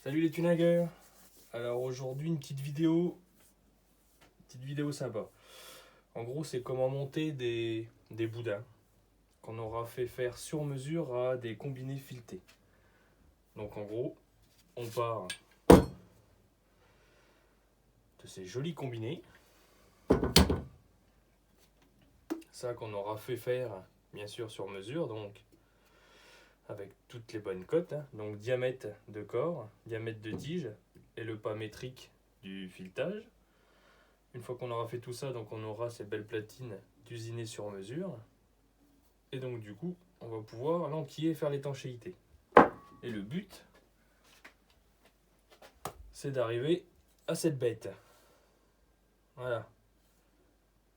Salut les tunagueurs. Alors aujourd'hui une petite vidéo sympa. En gros c'est comment monter des boudins qu'on aura fait faire sur mesure à des combinés filetés. Donc en gros on part de ces jolis combinés. Ça qu'on aura fait faire bien sûr sur mesure, donc avec toutes les bonnes cotes, hein. Donc diamètre de corps, diamètre de tige et le pas métrique du filetage. Une fois qu'on aura fait tout ça, donc on aura ces belles platines d'usinées sur mesure. Et donc du coup, on va pouvoir l'enquiller et faire l'étanchéité. Et le but, c'est d'arriver à cette bête. Voilà.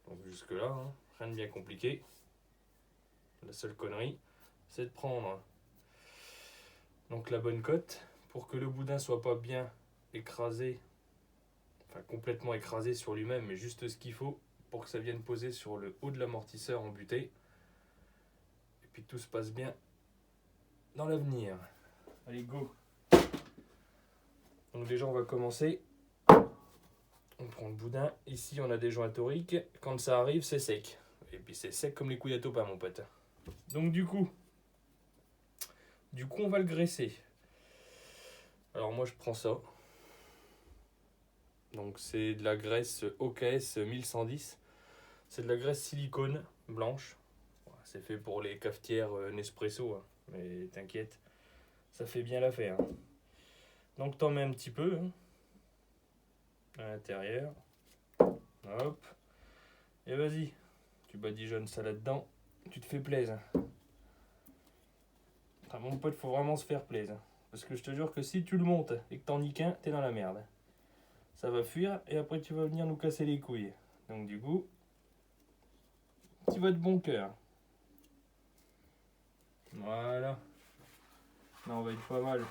Donc jusque là, hein, rien de bien compliqué. La seule connerie, c'est de prendre donc la bonne cote pour que le boudin soit pas bien écrasé, enfin complètement écrasé sur lui-même, mais juste ce qu'il faut pour que ça vienne poser sur le haut de l'amortisseur embuté. Et puis que tout se passe bien dans l'avenir. Allez, go! Donc déjà on va commencer. On prend le boudin. Ici on a des joints toriques. Quand ça arrive c'est sec. Et puis c'est sec comme les couilles à topin mon pote. Donc du coup on va le graisser. Alors moi je prends ça. Donc c'est de la graisse OKS 1110. C'est de la graisse silicone blanche. C'est fait pour les cafetières Nespresso. Hein. Mais t'inquiète, ça fait bien l'affaire. Hein. Donc t'en mets un petit peu hein, à l'intérieur. Hop. Et vas-y. Tu badigeonnes ça là-dedans. Tu te fais plaisir. Enfin, mon pote, faut vraiment se faire plaisir. Parce que je te jure que si tu le montes et que t'en niques un, t'es dans la merde. Ça va fuir et après tu vas venir nous casser les couilles. Donc du coup, tu vas de bon cœur. Voilà. Là on va être pas mal.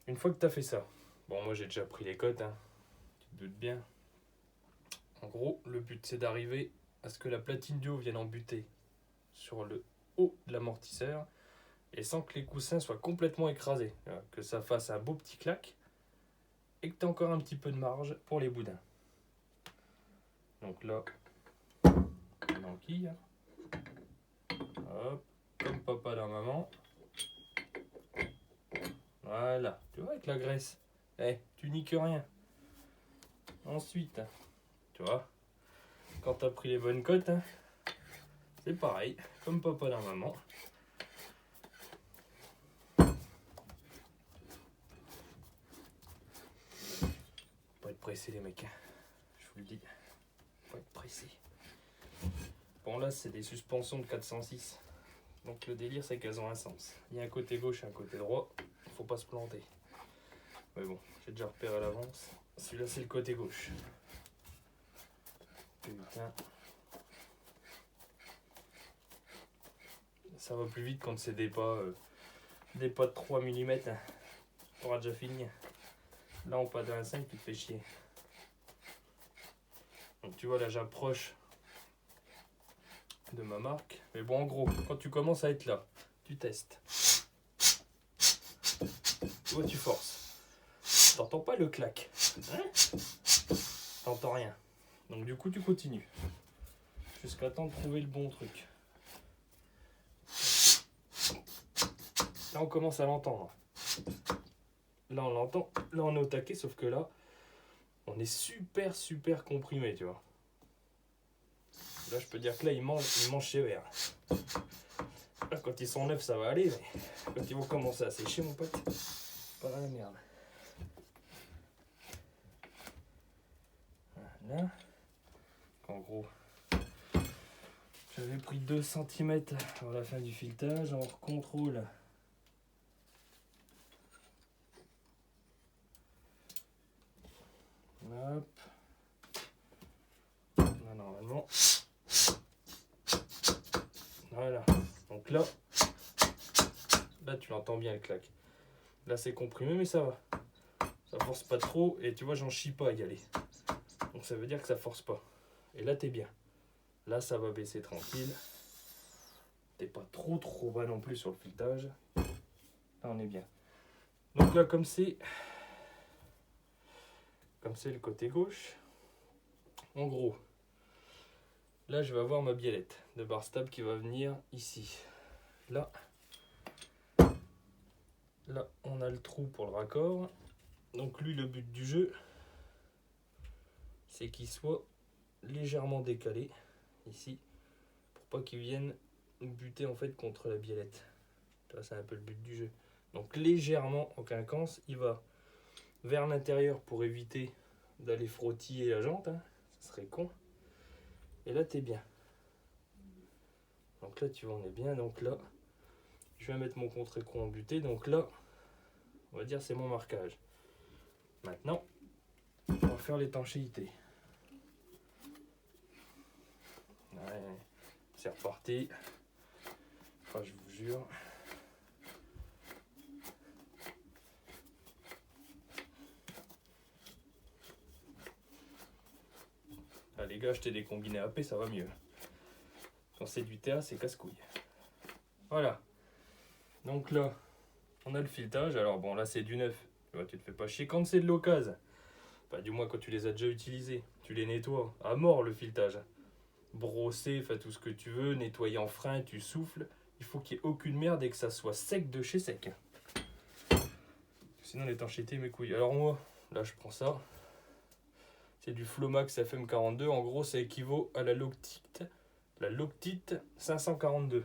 Une fois que t'as fait ça, bon moi j'ai déjà pris les cotes, hein. Tu te doutes bien. En gros, le but c'est d'arriver à ce que la platine du haut vienne en buter sur le haut de l'amortisseur et sans que les coussins soient complètement écrasés. Que ça fasse un beau petit clac et que tu as encore un petit peu de marge pour les boudins. Donc là, on enquille. Hop, comme papa dans maman. Voilà, tu vois avec la graisse. Tu niques rien. Ensuite, tu vois, quand tu as pris les bonnes cotes, hein, c'est pareil, comme papa dans maman. Faut pas être pressé les mecs, je vous le dis. Faut être pressé. Bon là c'est des suspensions de 406. Donc le délire c'est qu'elles ont un sens. Il y a un côté gauche et un côté droit. Faut pas se planter. Mais bon, j'ai déjà repéré à l'avance. Celui-là c'est le côté gauche. Putain. Ça va plus vite quand c'est des pas de 3 mm. Hein. On aura déjà fini. Là on pas de 1,5 qui te fait chier. Donc tu vois là j'approche de ma marque. Mais bon en gros, quand tu commences à être là, tu testes. Tu vois tu forces. T'entends pas le clac. Hein? T'entends rien. Donc du coup tu continues. Jusqu'à temps de trouver le bon truc. Là on commence à l'entendre. Là on l'entend. Là on est au taquet sauf que là on est super comprimé tu vois. Là je peux dire que là ils mangent sévère. Là quand ils sont neufs ça va aller mais quand ils vont commencer à sécher mon pote, pas la merde. Voilà. En gros j'avais pris 2 cm à la fin du filetage, on contrôle. Hop. Là, normalement. Voilà. Donc là tu l'entends bien le clac. Là c'est comprimé mais ça va. Ça force pas trop et tu vois j'en chie pas à y aller. Donc ça veut dire que ça force pas. Et là t'es bien. Là ça va baisser tranquille. T'es pas trop bas non plus sur le filetage. Là on est bien. Donc là comme c'est le côté gauche, en gros, là je vais avoir ma biellette de bar stable qui va venir ici. Là on a le trou pour le raccord. Donc lui, le but du jeu, c'est qu'il soit légèrement décalé ici, pour pas qu'il vienne buter en fait contre la biellette. C'est un peu le but du jeu. Donc légèrement en quinconce, il va vers l'intérieur pour éviter d'aller frottiller la jante, hein. Ça serait con. Et là t'es bien. Donc là tu vois on est bien. Donc là je vais mettre mon contre-écrou en buté. Donc là on va dire c'est mon marquage. Maintenant on va faire l'étanchéité. Ouais, c'est reparti. Enfin, je vous jure. Ah, les gars, acheter des combinés AP, ça va mieux. Quand c'est du TA, c'est casse-couille. Voilà. Donc là, on a le filetage. Alors bon, là c'est du neuf. Tu vois, tu te fais pas chier. Quand c'est de l'occasion, du moins quand tu les as déjà utilisés, tu les nettoies à mort le filetage. Brosser, fais tout ce que tu veux, nettoyer en frein, tu souffles. Il faut qu'il n'y ait aucune merde et que ça soit sec de chez sec. Sinon l'étanchéité mes couilles. Alors moi, là je prends ça. C'est du Flomax FM42. En gros, ça équivaut à la Loctite 542.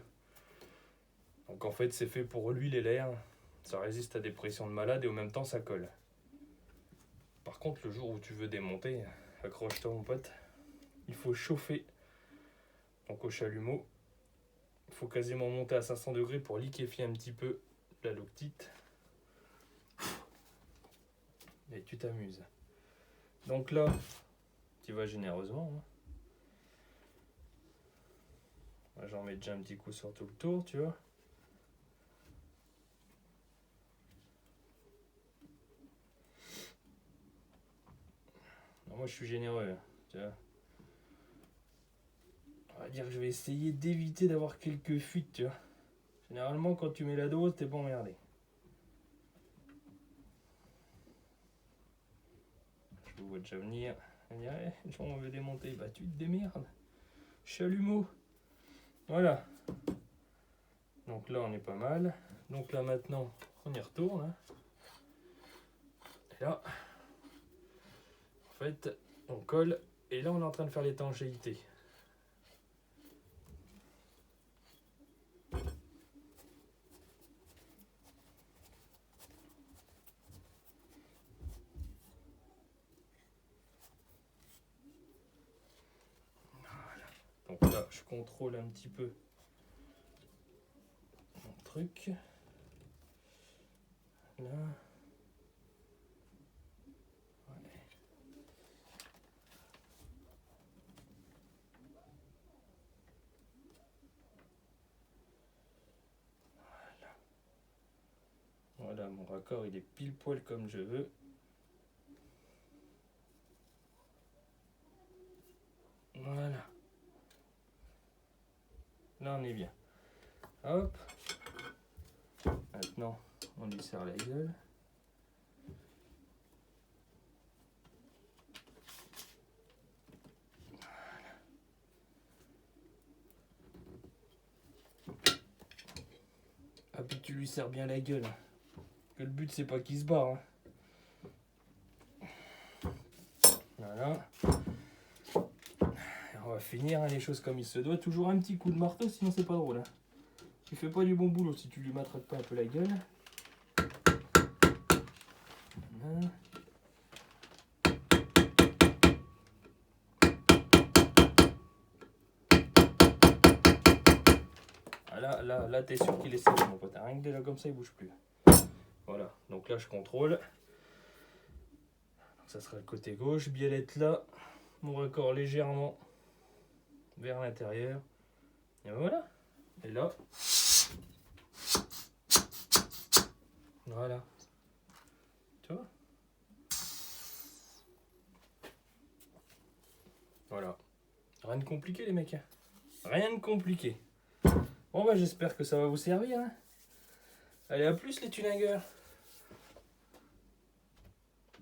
Donc en fait, c'est fait pour l'huile et l'air. Ça résiste à des pressions de malade et en même temps, ça colle. Par contre, le jour où tu veux démonter, accroche-toi mon pote. Il faut chauffer. Donc au chalumeau, il faut quasiment monter à 500 degrés pour liquéfier un petit peu la Loctite. Et tu t'amuses. Donc là, tu vas généreusement. Hein. J'en mets déjà un petit coup sur tout le tour, tu vois. Non, moi, je suis généreux. Tu vois. On va dire que je vais essayer d'éviter d'avoir quelques fuites, tu vois. Généralement, quand tu mets la dose, t'es pas emmerdé. Je vous vois déjà venir. On veut démonter. Bah, tu te démerdes. Chalumeau. Voilà. Donc là, on est pas mal. Donc là, maintenant, on y retourne. Hein. Et là, en fait, on colle. Et là, on est en train de faire l'étanchéité. Donc là, je contrôle un petit peu mon truc. Là. Ouais. Voilà, mon raccord, il est pile poil comme je veux. Voilà. Là, on est bien. Hop. Maintenant, on lui serre la gueule. Ah, puis tu lui serres bien la gueule. Que le but, c'est pas qu'il se barre. Hein. Voilà. Et on va finir hein, les choses comme il se doit. Toujours un petit coup de marteau, sinon c'est pas drôle. Hein. Tu fais pas du bon boulot si tu lui matraques pas un peu la gueule. Voilà. Là t'es sûr qu'il est sérieux mon pote. Rien que déjà comme ça il bouge plus. Voilà, donc là je contrôle. Donc ça sera le côté gauche. Biellette là. Mon raccord légèrement vers l'intérieur. Et voilà. Et là. Voilà. Tu vois? Voilà. Rien de compliqué les mecs. Rien de compliqué. Bon bah j'espère que ça va vous servir. Hein. Allez, à plus les tuningueurs.